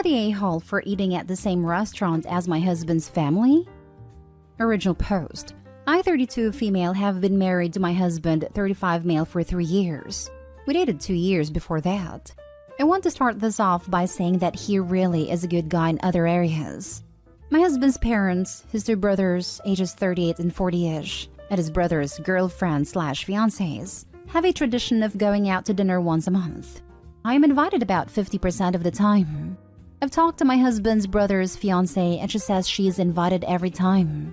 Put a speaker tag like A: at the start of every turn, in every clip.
A: Am I the a-hole for eating at the same restaurant as my husband's family? Original post. I, 32 female, have been married to my husband, 35 male, for 3 years. We dated 2 years before that. I want to start this off by saying that he really is a good guy in other areas. My husband's parents, his 2 brothers, ages 38 and 40-ish, and his brother's girlfriend/fiancés, have a tradition of going out to dinner once a month. I am invited about 50% of the time. I've talked to my husband's brother's fiancé and she says she is invited every time.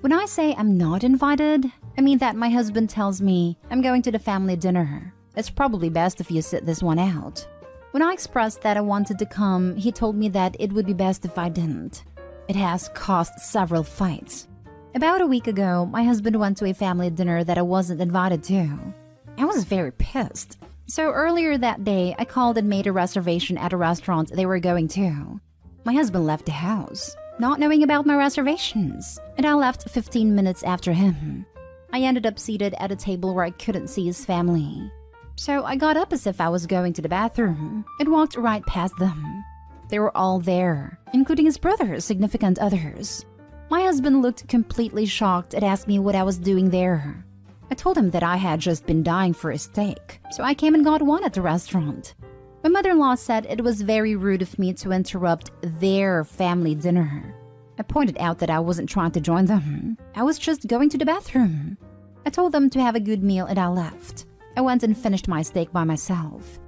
A: When I say I'm not invited, I mean that my husband tells me I'm going to the family dinner. It's probably best if you sit this one out. When I expressed that I wanted to come, he told me that it would be best if I didn't. It has caused several fights. About a week ago, my husband went to a family dinner that I wasn't invited to. I was very pissed. So earlier that day, I called and made a reservation at a restaurant they were going to. My husband left the house, not knowing about my reservations, and I left 15 minutes after him. I ended up seated at a table where I couldn't see his family. So I got up as if I was going to the bathroom and walked right past them. They were all there, including his brother's significant others. My husband looked completely shocked and asked me what I was doing there. I told him that I had just been dying for a steak, so I came and got one at the restaurant. My mother-in-law said it was very rude of me to interrupt their family dinner. I pointed out that I wasn't trying to join them. I was just going to the bathroom. I told them to have a good meal and I left. I went and finished my steak by myself.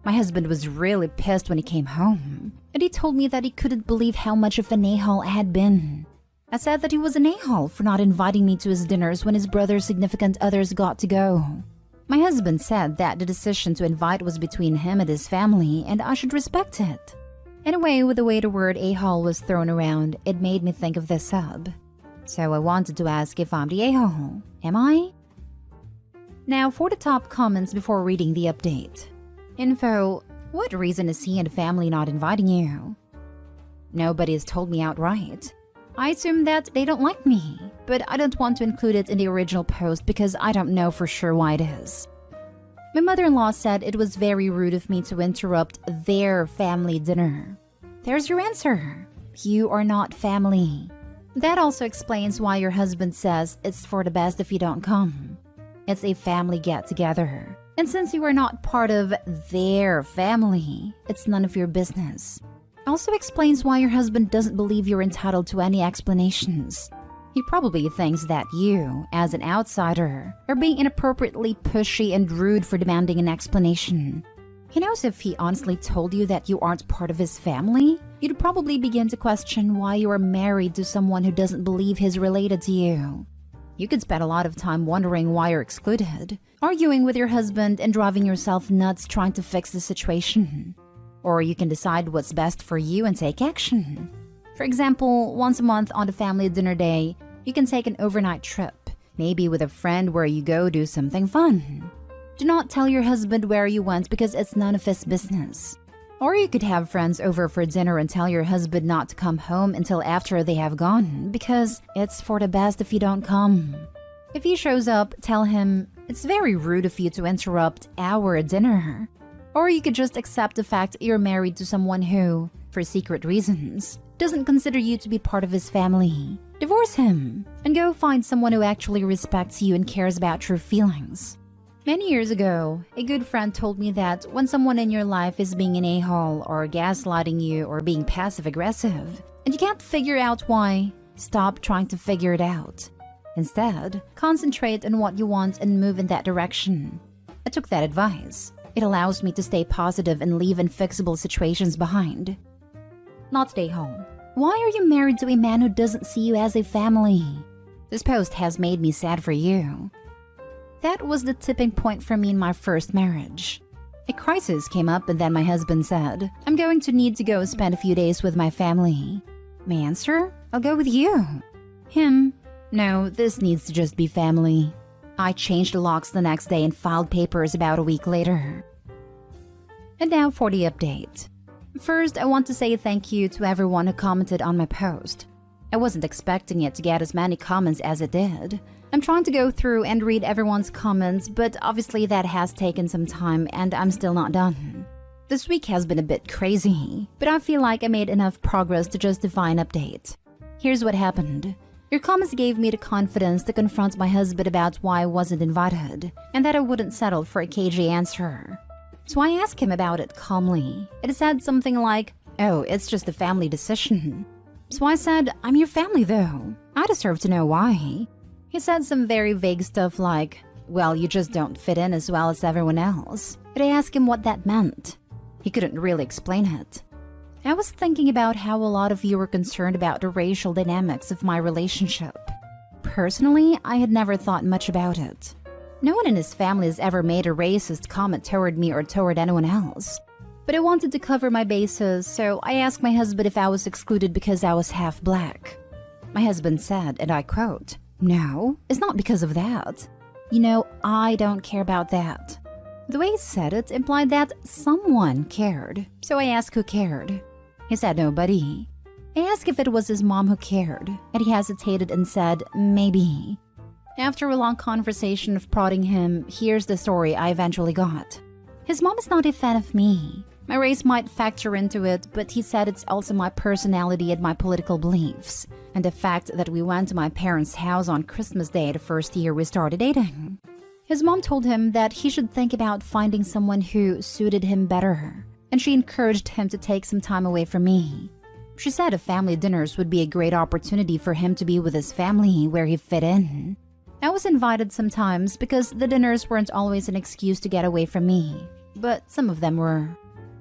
A: My husband was really pissed when he came home, and he told me that he couldn't believe how much of an a-hole I had been. I said that he was an a-hole for not inviting me to his dinners when his brother's significant others got to go. My husband said that the decision to invite was between him and his family and I should respect it. Anyway, with the way the word a-hole was thrown around, it made me think of this sub. So I wanted to ask if I'm the a-hole. Am I? Now for the top comments before reading the update. Info: what reason is he and the family not inviting you? Nobody has told me outright. I assume that they don't like me, but I don't want to include it in the original post because I don't know for sure why it is. My mother-in-law said it was very rude of me to interrupt their family dinner. There's your answer. You are not family. That also explains why your husband says it's for the best if you don't come. It's a family get-together. And since you are not part of their family, it's none of your business. Also explains why your husband doesn't believe you're entitled to any explanations. He probably thinks that you, as an outsider, are being inappropriately pushy and rude for demanding an explanation. He knows if he honestly told you that you aren't part of his family, you'd probably begin to question why you are married to someone who doesn't believe he's related to you. You could spend a lot of time wondering why you're excluded, arguing with your husband and driving yourself nuts trying to fix the situation. Or you can decide what's best for you and take action. For example, once a month on the family dinner day, you can take an overnight trip, maybe with a friend where you go do something fun. Do not tell your husband where you went because it's none of his business. Or you could have friends over for dinner and tell your husband not to come home until after they have gone because it's for the best if you don't come. If he shows up, tell him, it's very rude of you to interrupt our dinner. Or you could just accept the fact you're married to someone who, for secret reasons, doesn't consider you to be part of his family. Divorce him and go find someone who actually respects you and cares about your feelings. Many years ago, a good friend told me that when someone in your life is being an a-hole or gaslighting you or being passive-aggressive, and you can't figure out why, stop trying to figure it out. Instead, concentrate on what you want and move in that direction. I took that advice. It allows me to stay positive and leave unfixable situations behind. Not stay home. Why are you married to a man who doesn't see you as a family? This post has made me sad for you. That was the tipping point for me in my first marriage. A crisis came up and then my husband said, I'm going to need to go spend a few days with my family. My answer? I'll go with you. Him? No, this needs to just be family. I changed the locks the next day and filed papers about a week later. And now for the update. First, I want to say thank you to everyone who commented on my post. I wasn't expecting it to get as many comments as it did. I'm trying to go through and read everyone's comments, but obviously that has taken some time and I'm still not done. This week has been a bit crazy, but I feel like I made enough progress to justify an update. Here's what happened. Your comments gave me the confidence to confront my husband about why I wasn't invited, and that I wouldn't settle for a cagey answer. So I asked him about it calmly. It said something like, "Oh, it's just a family decision." So I said, "I'm your family though. I deserve to know why." He said some very vague stuff like, "Well, you just don't fit in as well as everyone else." But I asked him what that meant. He couldn't really explain it. I was thinking about how a lot of you were concerned about the racial dynamics of my relationship. Personally, I had never thought much about it. No one in his family has ever made a racist comment toward me or toward anyone else. But I wanted to cover my bases, so I asked my husband if I was excluded because I was half black. My husband said, and I quote, "No, it's not because of that. You know, I don't care about that." The way he said it implied that someone cared, so I asked who cared. He said nobody. I asked if it was his mom who cared, and he hesitated and said, "Maybe." After a long conversation of prodding him, here's the story I eventually got. His mom is not a fan of me. My race might factor into it, but he said it's also my personality and my political beliefs, and the fact that we went to my parents' house on Christmas Day the first year we started dating. His mom told him that he should think about finding someone who suited him better, and she encouraged him to take some time away from me. She said a family dinners would be a great opportunity for him to be with his family where he fit in. I was invited sometimes because the dinners weren't always an excuse to get away from me, but some of them were.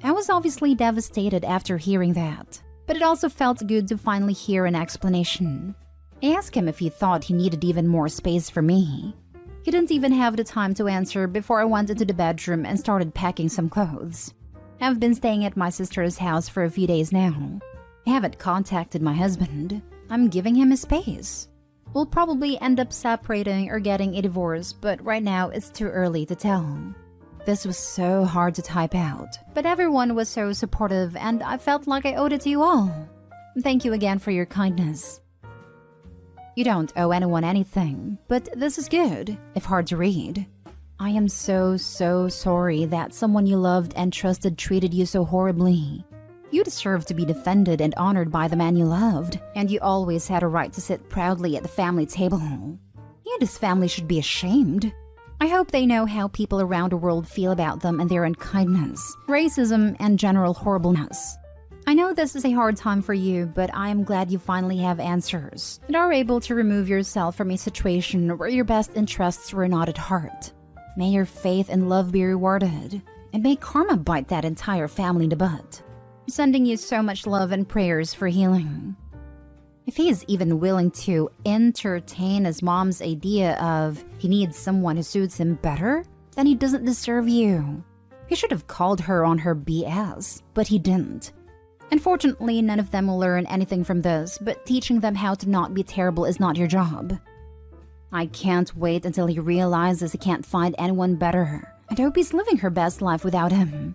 A: I was obviously devastated after hearing that, but it also felt good to finally hear an explanation. I asked him if he thought he needed even more space for me. He didn't even have the time to answer before I went into the bedroom and started packing some clothes. I've been staying at my sister's house for a few days now. I haven't contacted my husband. I'm giving him his space. We'll probably end up separating or getting a divorce, but right now it's too early to tell. This was so hard to type out, but everyone was so supportive and I felt like I owed it to you all. Thank you again for your kindness. You don't owe anyone anything, but this is good, if hard to read. I am so sorry that someone you loved and trusted treated you so horribly. You deserve to be defended and honored by the man you loved, and you always had a right to sit proudly at the family table. You and his family should be ashamed. I hope they know how people around the world feel about them and their unkindness, racism, and general horribleness. I know this is a hard time for you, but I am glad you finally have answers and are able to remove yourself from a situation where your best interests were not at heart. May your faith and love be rewarded, and may karma bite that entire family in the butt. I'm sending you so much love and prayers for healing. If he is even willing to entertain his mom's idea of he needs someone who suits him better, then he doesn't deserve you. He should have called her on her BS, but he didn't. Unfortunately, none of them will learn anything from this, but teaching them how to not be terrible is not your job. I can't wait until he realizes he can't find anyone better, and hope he's living her best life without him.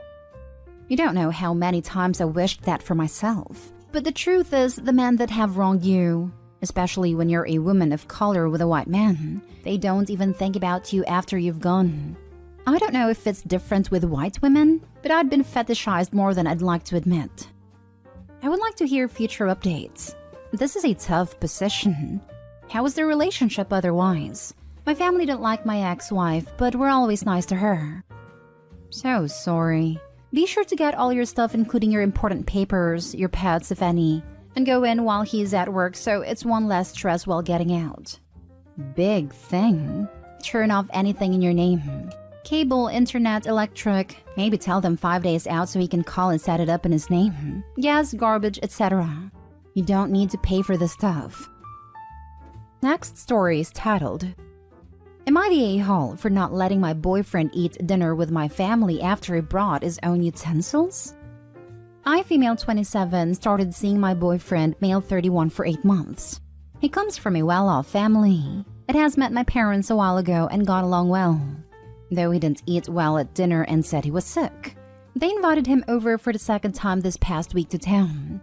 A: You don't know how many times I wished that for myself. But the truth is, the men that have wronged you, especially when you're a woman of color with a white man, they don't even think about you after you've gone. I don't know if it's different with white women, but I'd been fetishized more than I'd like to admit. I would like to hear future updates. This is a tough position. How was the relationship otherwise? My family didn't like my ex-wife, but we're always nice to her. So sorry. Be sure to get all your stuff, including your important papers, your pets if any, and go in while he's at work so it's one less stress while getting out. Big thing. Turn off anything in your name. Cable, internet, electric. Maybe tell them 5 days out so he can call and set it up in his name. Gas, garbage, etc. You don't need to pay for this stuff. Next story is titled, Am I the a-hole for not letting my boyfriend eat dinner with my family after he brought his own utensils? I, female 27, started seeing my boyfriend, male 31, for 8 months. He comes from a well-off family. It has met my parents a while ago and got along well, though he didn't eat well at dinner and said he was sick. They invited him over for the second time this past week to town.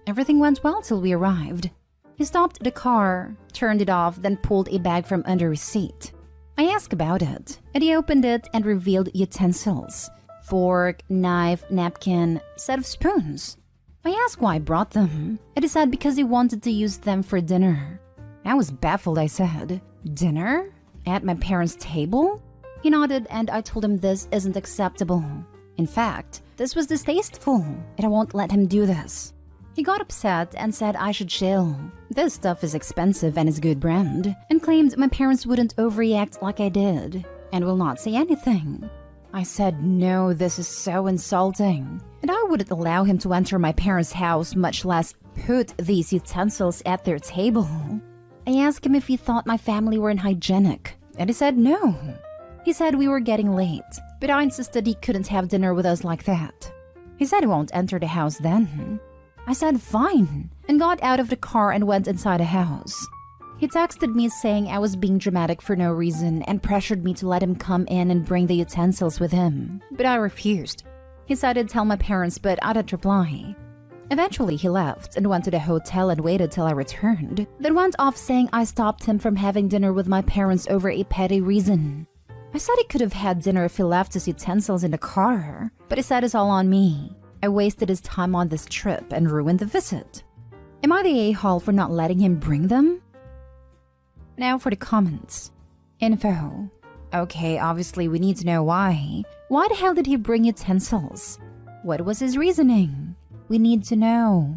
A: Everything went well till we arrived. He stopped the car, turned it off, then pulled a bag from under his seat. I asked about it, and he opened it and revealed utensils. fork, knife, napkin, set of spoons. I asked why I brought them, and he said because he wanted to use them for dinner. I was baffled. I said, "Dinner? At my parents' table?" He nodded, and I told him this isn't acceptable. In fact, this was distasteful, and I won't let him do this. He got upset and said I should chill. This stuff is expensive and is good brand, and claimed my parents wouldn't overreact like I did, and will not say anything. I said, no, this is so insulting, and I wouldn't allow him to enter my parents' house, much less put these utensils at their table. I asked him if he thought my family were unhygienic, and he said no. He said we were getting late, but I insisted he couldn't have dinner with us like that. He said he won't enter the house then. I said fine, and got out of the car and went inside the house. He texted me saying I was being dramatic for no reason and pressured me to let him come in and bring the utensils with him, but I refused. He said he'd tell my parents, but I didn't reply. Eventually he left and went to the hotel and waited till I returned, then went off saying I stopped him from having dinner with my parents over a petty reason. I said he could have had dinner if he left his utensils in the car, but he said it's all on me. I wasted his time on this trip and ruined the visit. Am I the a-hole for not letting him bring them? Now for the comments. Info. Okay, obviously we need to know why. Why the hell did he bring utensils? What was his reasoning? We need to know.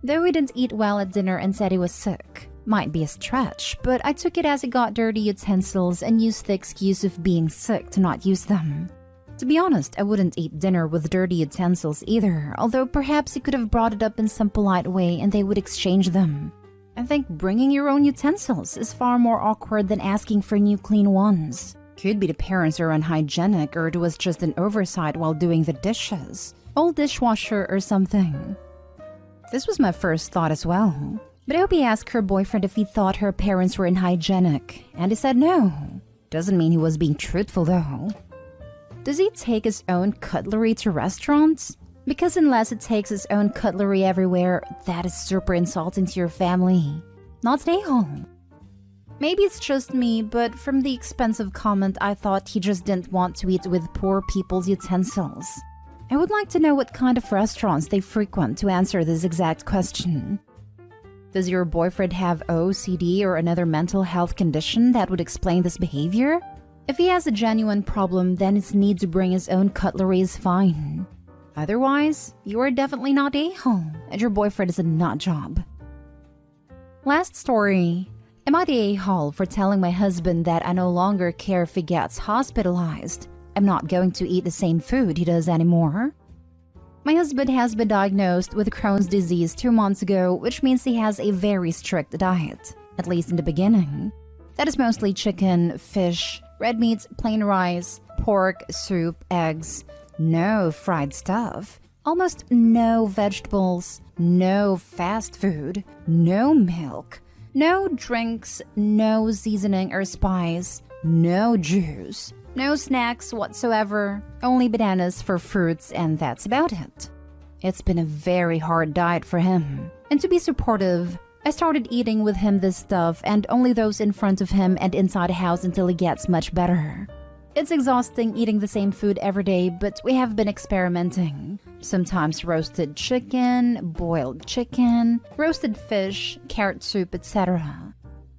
A: Though he didn't eat well at dinner and said he was sick. Might be a stretch, but I took it as he got dirty utensils and used the excuse of being sick to not use them. To be honest, I wouldn't eat dinner with dirty utensils either, although perhaps he could have brought it up in some polite way and they would exchange them. I think bringing your own utensils is far more awkward than asking for new clean ones. Could be the parents are unhygienic or it was just an oversight while doing the dishes. Old dishwasher or something. This was my first thought as well. But I hope he asked her boyfriend if he thought her parents were unhygienic, and he said no. Doesn't mean he was being truthful though. Does he take his own cutlery to restaurants? Because unless he takes his own cutlery everywhere, that is super insulting to your family. Not stay home. Maybe it's just me, but from the expensive comment, I thought he just didn't want to eat with poor people's utensils. I would like to know what kind of restaurants they frequent to answer this exact question. Does your boyfriend have OCD or another mental health condition that would explain this behavior? If he has a genuine problem, then his need to bring his own cutlery is fine. Otherwise, you are definitely not a-hole, and your boyfriend is a nut job. Last story. Am I the a-hole for telling my husband that I no longer care if he gets hospitalized? I'm not going to eat the same food he does anymore. My husband has been diagnosed with Crohn's disease 2 months ago, which means he has a very strict diet, at least in the beginning. That is mostly chicken, fish, red meats, plain rice, pork, soup, eggs, no fried stuff, almost no vegetables, no fast food, no milk, no drinks, no seasoning or spice, no juice. No snacks whatsoever, only bananas for fruits, and that's about it. It's been a very hard diet for him. And to be supportive, I started eating with him this stuff and only those in front of him and inside the house until he gets much better. It's exhausting eating the same food every day, but we have been experimenting. Sometimes roasted chicken, boiled chicken, roasted fish, carrot soup, etc.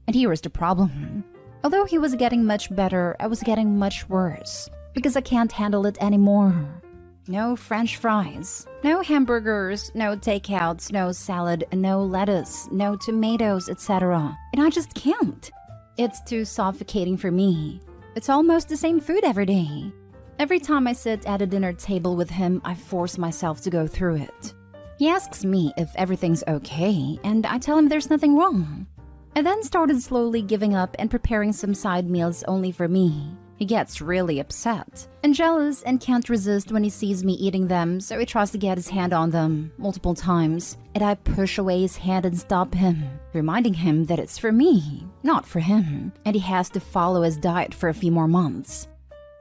A: And here is the problem. Although he was getting much better, I was getting much worse because I can't handle it anymore. No French fries, no hamburgers, no takeouts, no salad, no lettuce, no tomatoes, etc. And I just can't. It's too suffocating for me. It's almost the same food every day. Every time I sit at a dinner table with him, I force myself to go through it. He asks me if everything's okay, and I tell him there's nothing wrong. I then started slowly giving up and preparing some side meals only for me. He gets really upset and jealous and can't resist when he sees me eating them, so he tries to get his hand on them multiple times, and I push away his hand and stop him, reminding him that it's for me, not for him, and he has to follow his diet for a few more months.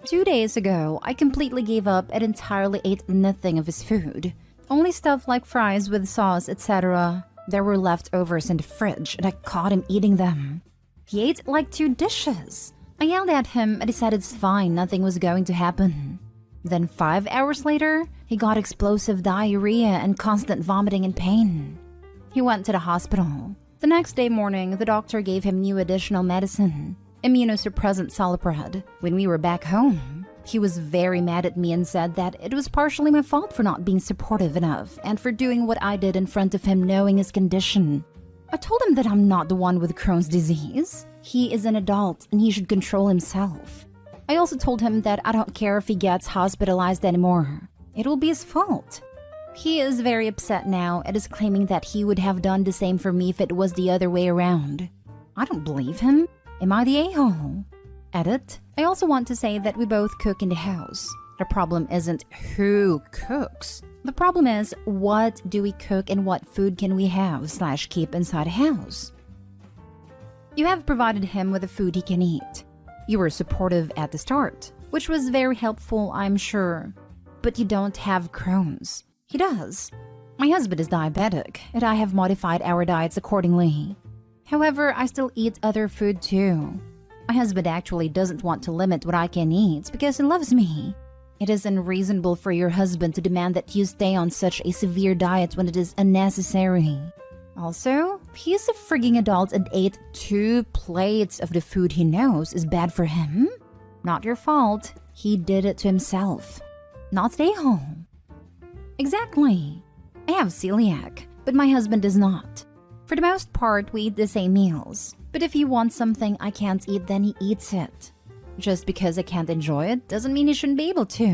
A: 2 days ago, I completely gave up and entirely ate nothing of his food. Only stuff like fries with sauce, etc. There were leftovers in the fridge, and I caught him eating them. He ate like 2 dishes. I yelled at him, and he said it's fine, nothing was going to happen. Then 5 hours later, he got explosive diarrhea and constant vomiting and pain. He went to the hospital. The next day morning, the doctor gave him new additional medicine, immunosuppressant Salipred. When we were back home, he was very mad at me and said that it was partially my fault for not being supportive enough and for doing what I did in front of him knowing his condition. I told him that I'm not the one with Crohn's disease. He is an adult and he should control himself. I also told him that I don't care if he gets hospitalized anymore. It will be his fault. He is very upset now and is claiming that he would have done the same for me if it was the other way around. I don't believe him. Am I the a-hole? Edit. I also want to say that we both cook in the house. The problem isn't who cooks. The problem is what do we cook and what food can we have/keep inside a house. You have provided him with the food he can eat. You were supportive at the start, which was very helpful, I'm sure. But you don't have Crohn's. He does. My husband is diabetic, and I have modified our diets accordingly. However, I still eat other food too. My husband actually doesn't want to limit what I can eat because he loves me. It is unreasonable for your husband to demand that you stay on such a severe diet when it is unnecessary. Also, he is a frigging adult and ate 2 plates of the food he knows is bad for him. Not your fault. He did it to himself. Not stay home. Exactly. I have celiac, but my husband does not. For the most part, we eat the same meals. But if he wants something I can't eat, then he eats it. Just because I can't enjoy it doesn't mean he shouldn't be able to.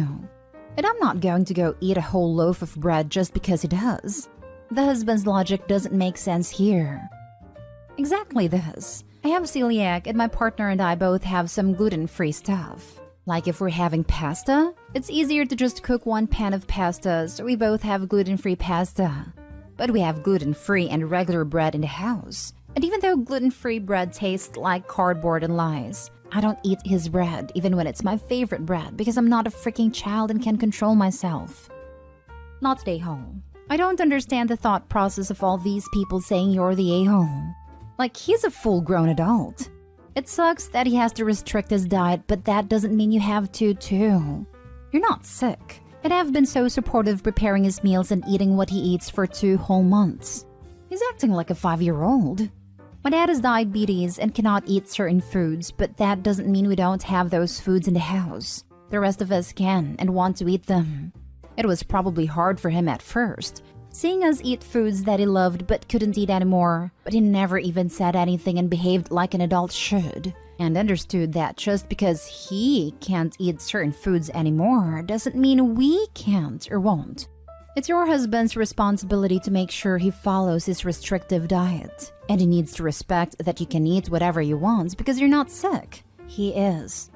A: And I'm not going to go eat a whole loaf of bread just because he does. The husband's logic doesn't make sense here. Exactly this. I have celiac and my partner and I both have some gluten-free stuff. Like if we're having pasta, it's easier to just cook 1 pan of pasta so we both have gluten-free pasta. But we have gluten-free and regular bread in the house. And even though gluten-free bread tastes like cardboard and lies, I don't eat his bread even when it's my favorite bread because I'm not a freaking child and can control myself. Not stay home. I don't understand the thought process of all these people saying you're the a-hole. Like he's a full-grown adult. It sucks that he has to restrict his diet, but that doesn't mean you have to too. You're not sick. And I've been so supportive preparing his meals and eating what he eats for 2 whole months. He's acting like a 5-year-old. My dad has diabetes and cannot eat certain foods, but that doesn't mean we don't have those foods in the house. The rest of us can and want to eat them. It was probably hard for him at first, seeing us eat foods that he loved but couldn't eat anymore, but he never even said anything and behaved like an adult should, and understood that just because he can't eat certain foods anymore doesn't mean we can't or won't. It's your husband's responsibility to make sure he follows his restrictive diet, and he needs to respect that you can eat whatever you want because you're not sick. He is.